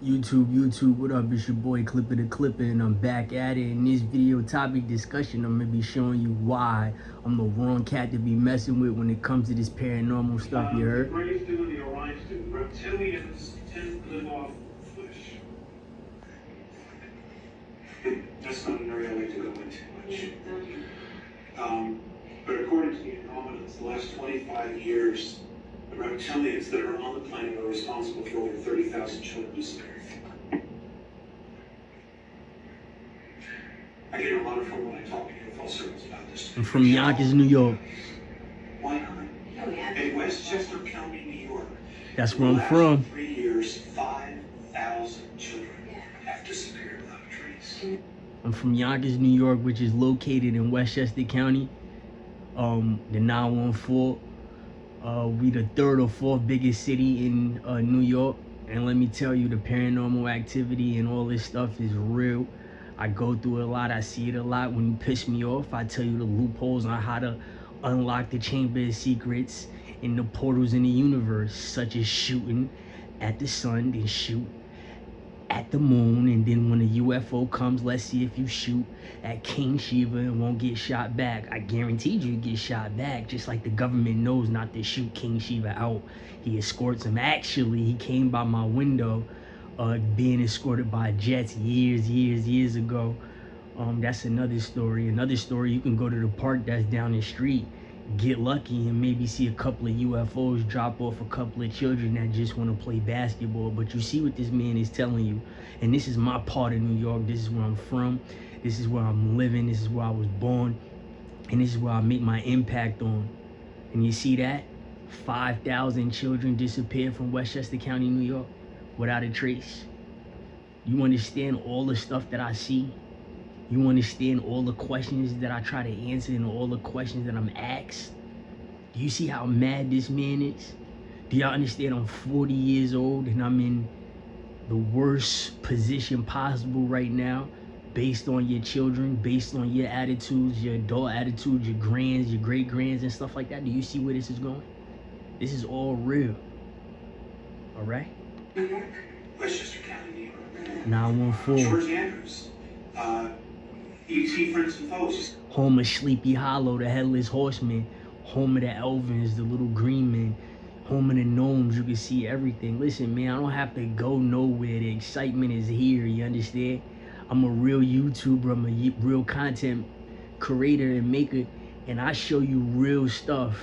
YouTube, what up? It's your boy Clipper the Clipper, and I'm back at it. In this video topic discussion, I'm gonna be showing you why I'm the wrong cat to be messing with when it comes to this paranormal stuff. You heard? Raised in the Orions do. Reptilians tend to live off flesh. That's not an area I like to go into much. But according to the Andromedans, the last 25 years, the reptilians that are on the planet are responsible for over 30,000 children disappearing. I get a lot of fun when I talk to UFO circles about this. I'm from Yonkers, New York. Why not? In Westchester County, New York. That's where I'm from. 3 years, 5,000 children have disappeared without a trace. I'm from Yonkers, New York, which is located in Westchester County. The 914. We the third or fourth biggest city in New York. And let me tell you, the paranormal activity and all this stuff is real. I go through it a lot. I see it a lot. When you piss me off, I tell you the loopholes on how to unlock the chamber of secrets and the portals in the universe, such as shooting at the sun, then shoot at the moon, and then when a UFO comes, let's see if you shoot at King Shiva and won't get shot back. I guaranteed you get shot back, just like the government knows not to shoot King Shiva out. He escorts him. Actually, he came by my window being escorted by jets years ago. That's another story. Another story, you can go to the park that's down the street, get lucky, and maybe see a couple of UFOs drop off a couple of children that just want to play basketball. But you see what this man is telling you. And this is my part of New York. This is where I'm from. This is where I'm living. This is where I was born. And this is where I make my impact on. And you see that? 5,000 children disappeared from Westchester County, New York, without a trace. You understand all the stuff that I see? You understand all the questions that I try to answer and all the questions that I'm asked? Do you see how mad this man is? Do y'all understand I'm 40 years old and I'm in the worst position possible right now, based on your children, based on your attitudes, your adult attitudes, your grands, your great grands and stuff like that? Do you see where this is going? This is all real. All right? Westchester County, New York. 914. George Andrews. E.T. Friends and Foes. Home of Sleepy Hollow, the Headless Horseman. Home of the Elvins, the Little Green Men. Home of the Gnomes, you can see everything. Listen, man, I don't have to go nowhere. The excitement is here, you understand? I'm a real YouTuber. I'm a real content creator and maker, and I show you real stuff.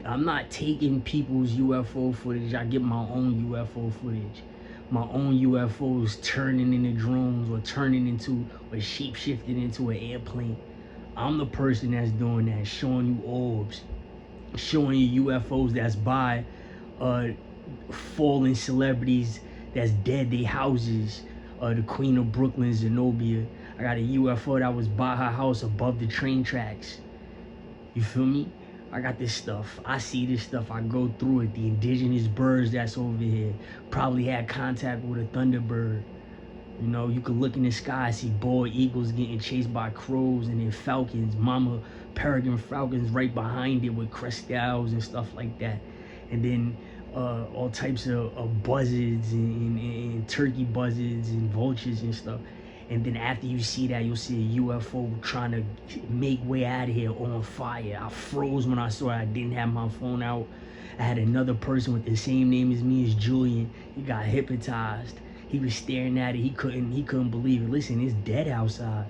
I'm not taking people's UFO footage. I get my own UFO footage. My own UFOs turning into drones or turning into or shape-shifting into an airplane. I'm the person that's doing that, showing you orbs, showing you UFOs that's by fallen celebrities that's dead, they houses. The Queen of Brooklyn, Zenobia. I got a UFO that was by her house above the train tracks. You feel me? I got this stuff. I see this stuff. I go through it. The indigenous birds that's over here probably had contact with a thunderbird. You know, you could look in the sky, see bald eagles getting chased by crows, and then falcons, mama peregrine falcons right behind it with crestals and stuff like that. And then all types of buzzards and turkey buzzards and vultures and stuff. And then after you see that, you'll see a UFO trying to make way out of here on fire. I froze when I saw it. I didn't have my phone out. I had another person with the same name as me, as Julian. He got hypnotized. He was staring at it. He couldn't believe it. Listen, it's dead outside.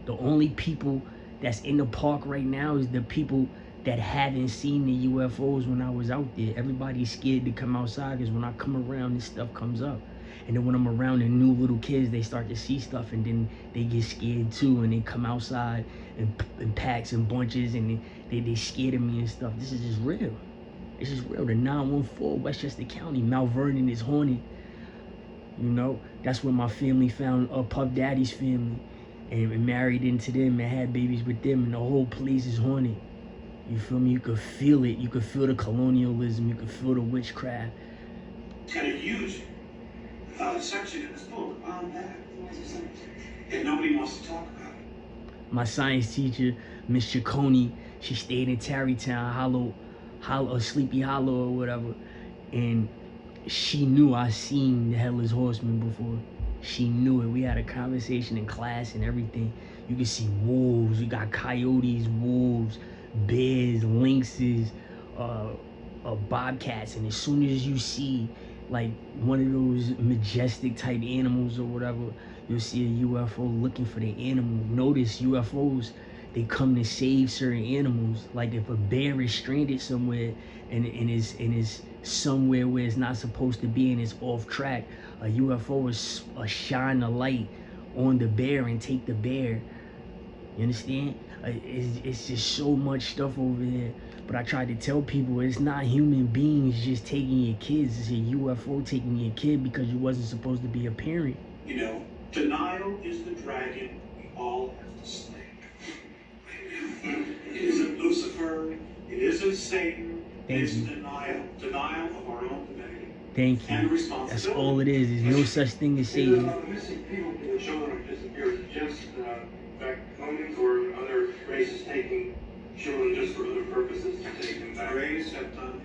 The only people that's in the park right now is the people that haven't seen the UFOs when I was out there. Everybody's scared to come outside because when I come around, this stuff comes up. And then when I'm around the new little kids, they start to see stuff and then they get scared too, and they come outside in packs and bunches, and they scared of me and stuff. This is just real. This is real. The 914, Westchester County, Mount Vernon is haunted. You know, that's where my family found Puff Daddy's family and married into them and had babies with them, and the whole place is haunted. You feel me? You could feel it. You could feel the colonialism. You could feel the witchcraft. It's got a huge section in this book on that. And nobody wants to talk about it. My science teacher, Miss Ciccone, she stayed in Tarrytown, Sleepy Hollow or whatever. And she knew I seen the Headless Horseman before. She knew it. We had a conversation in class and everything. You can see wolves. You got coyotes, wolves, bears, lynxes, bobcats. And as soon as you see like one of those majestic type animals or whatever, you'll see a UFO looking for the animal. Notice UFOs, they come to save certain animals. Like if a bear is stranded somewhere and is somewhere where it's not supposed to be and it's off track, a UFO is shine a light on the bear and take the bear. You understand? It's just so much stuff over there. But I tried to tell people it's not human beings just taking your kids. It's a UFO taking your kid because you wasn't supposed to be a parent. You know, denial is the dragon we all have to slay. It isn't Lucifer. It isn't Satan. It is denial. Denial of our own divinity. Thank you. And responsibility. That's all it is. There's no such thing as Satan. Missing people being children have disappeared. Just Draconians or other races taking children just for other purposes to take them back. Rays have done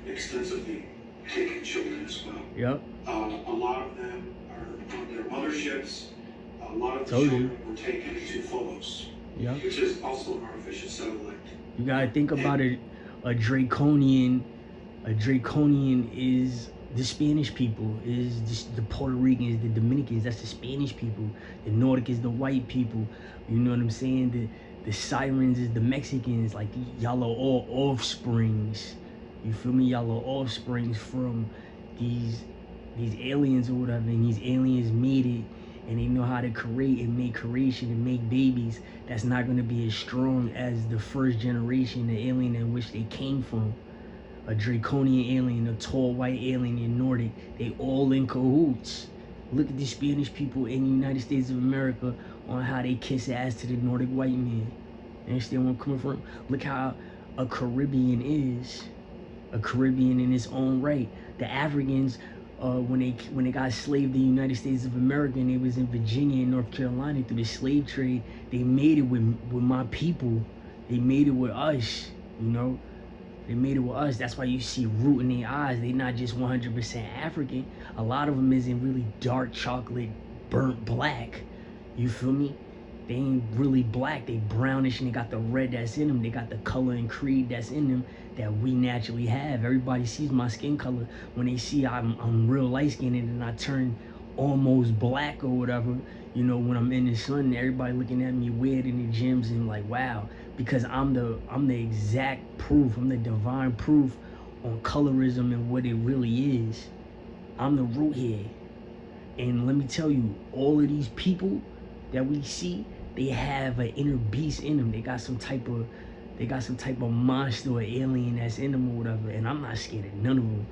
extensively taking children as well. Yep. A lot of them are on their motherships. A lot of the Told children were taken to Phobos, Yep. which is also an artificial satellite. You gotta think about it. A draconian is the Spanish people, is the Puerto Ricans, the Dominicans, that's the Spanish people. The Nordic is the white people. You know what I'm saying? The Sirens is the Mexicans. Like y'all are all offsprings. You feel me? Y'all are offsprings from these aliens or whatever, and these aliens made it, and they know how to create and make creation and make babies that's not going to be as strong as the first generation, the alien in which they came from. A draconian alien, a tall white alien in Nordic, they all in cahoots. Look at the Spanish people in the United States of America on how they kiss ass to the Nordic white man. You understand where I'm coming from? Look how a Caribbean is. A Caribbean in its own right. The Africans, when they got enslaved in the United States of America and they was in Virginia and North Carolina through the slave trade, they made it with my people. They made it with us, you know? They made it with us. That's why you see root in their eyes. They not just 100% African. A lot of them isn't really dark chocolate, burnt black. You feel me? They ain't really black. They brownish and they got the red that's in them. They got the color and creed that's in them that we naturally have. Everybody sees my skin color. When they see I'm real light-skinned and I turn almost black or whatever, you know, when I'm in the sun, everybody looking at me weird in the gyms and like, wow. Because I'm the exact proof. I'm the divine proof on colorism and what it really is. I'm the root here. And let me tell you, all of these people that we see, they have an inner beast in them. They got some type of monster or alien that's in them or whatever. And I'm not scared of none of them.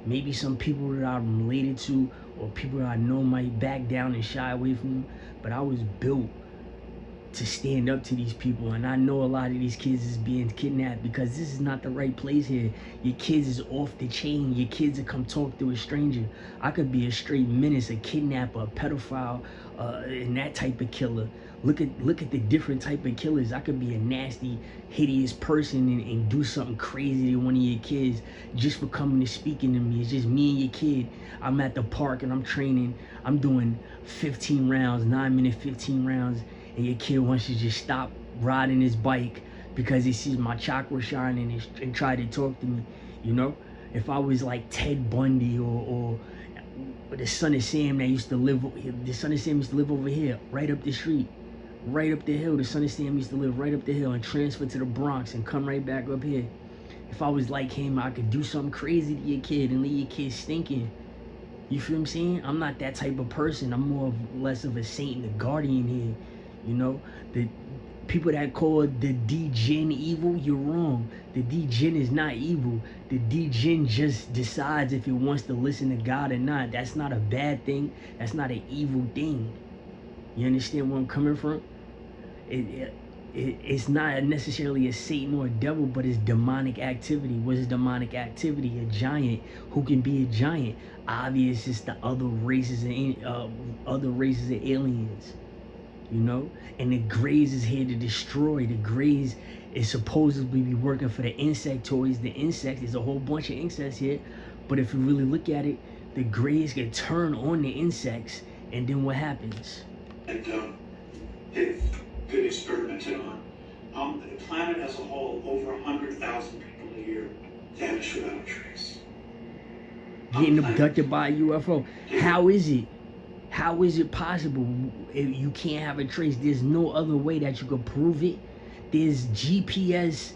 Maybe some people that I'm related to or people that I know might back down and shy away from them. But I was built to stand up to these people, and I know a lot of these kids is being kidnapped because this is not the right place here. Your kids is off the chain. Your kids will come talk to a stranger. I could be a straight menace, a kidnapper, a pedophile, and that type of killer. Look at the different type of killers. I could be a nasty, hideous person and do something crazy to one of your kids just for coming to speaking to me. It's just me and your kid. I'm at the park and I'm training. I'm doing 15 rounds, 9-minute 15 rounds. And your kid wants to just stop riding his bike because he sees my chakra shining and try to talk to me, you know? If I was like Ted Bundy or the son of Sam that used to live, the son of Sam used to live over here, right up the street, right up the hill. The son of Sam used to live right up the hill and transfer to the Bronx and come right back up here. If I was like him, I could do something crazy to your kid and leave your kid stinking. You feel what I'm saying? I'm not that type of person. I'm less of a saint and a guardian here. You know, the people that call the D-Jinn evil, you're wrong. The D-Jinn is not evil. The D-Jinn just decides if it wants to listen to God or not. That's not a bad thing. That's not an evil thing. You understand where I'm coming from? It's not necessarily a Satan or a devil, but it's demonic activity. What is demonic activity? A giant. Who can be a giant? Obvious, it's the other races of aliens. You know, and the Greys is here to destroy. The Greys is supposedly be working for the insectoids. The insects, there's a whole bunch of insects here, But if you really look at it, the grays get turned on the insects, and then what happens? And they've been experimented on. The planet as a whole, over 100,000 people a year vanish without a trace. Getting abducted by a UFO. How is it? How is it possible? If you can't have a trace, there's no other way that you could prove it. There's GPS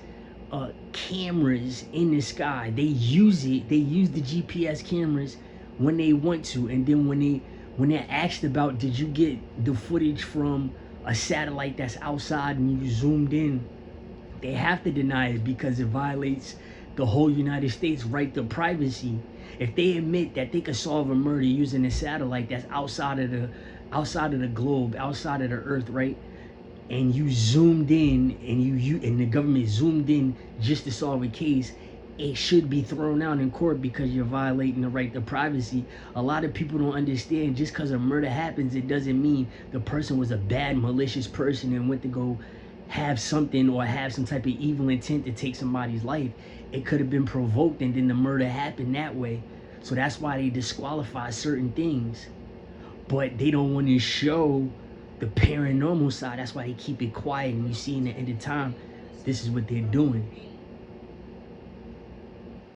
cameras in the sky. They use it. They use the GPS cameras when they want to, and then when they're asked about, did you get the footage from a satellite that's outside and you zoomed in, they have to deny it because it violates the whole United States right to privacy. If they admit that they could solve a murder using a satellite that's outside of the globe, outside of the earth, right? And you zoomed in, and the government zoomed in just to solve a case, it should be thrown out in court because you're violating the right to privacy. A lot of people don't understand, just because a murder happens, it doesn't mean the person was a bad, malicious person and went to go have something or have some type of evil intent to take somebody's life. It could have been provoked and then the murder happened that way. So that's why they disqualify certain things. But they don't want to show the paranormal side. That's why they keep it quiet. And you see in the end of time, this is what they're doing.